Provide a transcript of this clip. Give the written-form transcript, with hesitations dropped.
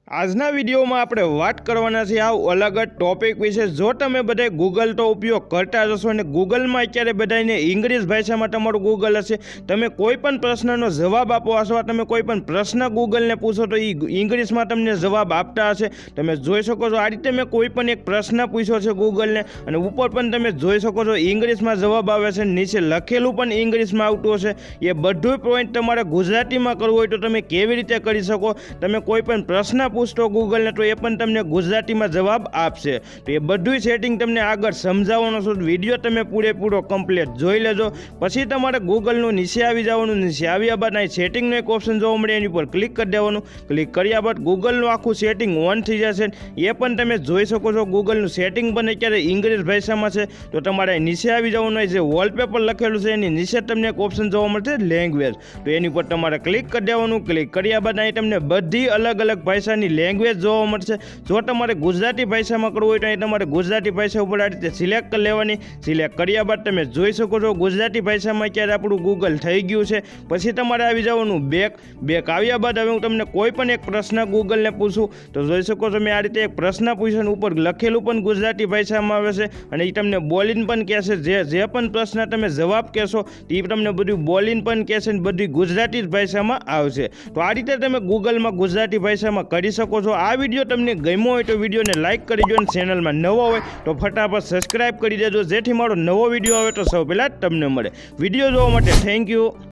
આજના વિડીયોમાં આપણે વાત કરવાના છે આ અલગ જ ટોપિક વિશે। જો તમે બધા ગૂગલ તો ઉપયોગ કરતા જશો અને ગૂગલમાં અત્યારે બધાને ઇંગ્લિશ ભાષામાં તમારું ગૂગલ હશે, તમે કોઈ પણ પ્રશ્નનો જવાબ આપો અથવા તમે કોઈ પણ પ્રશ્ન ગૂગલને પૂછો તો એ ઇંગ્લિશમાં તમને જવાબ આપતા હશે। તમે જોઈ શકો છો આ રીતે મેં કોઈ પણ એક પ્રશ્ન પૂછ્યો છે ગૂગલને અને ઉપર પણ તમે જોઈ શકો છો ઇંગ્લિશમાં જવાબ આવે છે, નીચે લખેલું પણ ઇંગ્લિશમાં આવતું હશે। એ બધું પોઈન્ટ તમારે ગુજરાતીમાં કરવું હોય તો તમે કેવી રીતે કરી શકો। તમે કોઈ પણ પ્રશ્ન પૂછતો ગૂગલને તો એ પણ તમને ગુજરાતીમાં જવાબ આપશે। તો એ બધું સેટિંગ તમને આગળ સમજાવવાનો છું, વિડીયો તમે પૂરેપૂરો કમ્પ્લીટ જોઈ લેજો। પછી તમારે ગૂગલનું નીચે આવી જવાનું, નીચે આવ્યા બાદ અહીં સેટિંગનો એક ઓપ્શન જોવા મળે એની પર ક્લિક કરી દેવાનું। ક્લિક કર્યા બાદ ગૂગલનું આખું સેટિંગ ઓન થઈ જશે, એ પણ તમે જોઈ શકો છો। ગૂગલનું સેટિંગ પણ અત્યારે ઇંગ્લિશ ભાષામાં છે, તો તમારે નીચે આવી જવાનું હોય જે વોલપેપર લખેલું છે એની નીચે તમને એક ઓપ્શન જોવા મળશે લેંગ્વેજ, તો એની પર તમારે ક્લિક કરી દેવાનું। ક્લિક કર્યા બાદ અહીં તમને બધી અલગ અલગ ભાષાની લેંગ્વેજ જોવા મળશે। જો તમારે ગુજરાતી ભાષામાં કરવું હોય તો અહીં તમારે ગુજરાતી ભાષા ઉપર આ રીતે સિલેક્ટ કરી લેવાની। સિલેક્ટ કર્યા બાદ તમે જોઈ શકો છો ગુજરાતી ભાષામાં અત્યારે આપણું ગૂગલ થઈ ગયું છે। પછી તમારે આવી જવાનું બેક આવ્યા બાદ હવે હું તમને કોઈ પણ એક પ્રશ્ન ગૂગલને પૂછું તો જોઈ શકો છો મેં આ રીતે એક પ્રશ્ન પૂછ્યો, ઉપર લખેલું પણ ગુજરાતી ભાષામાં આવે છે અને એ તમને બોલીને પણ કહેશે, જે પણ પ્રશ્ન તમે જવાબ કહેશો એ તમને બધું બોલીને પણ કહેશે ને બધી ગુજરાતી જ ભાષામાં આવશે। તો આ રીતે તમે ગૂગલમાં ગુજરાતી ભાષામાં કરી શકો છો। આ વિડીયો તમને ગમ્યો હોય તો વિડીયોને લાઇક કરી દો અને ચેનલમાં નવા હોય તો ફટાફટ સબસ્ક્રાઇબ કરી દેજો, જેથી મારો નવો વિડીયો આવે તો સૌ પહેલાં તમને મળે। વિડીયો જોવા માટે થેન્ક યુ।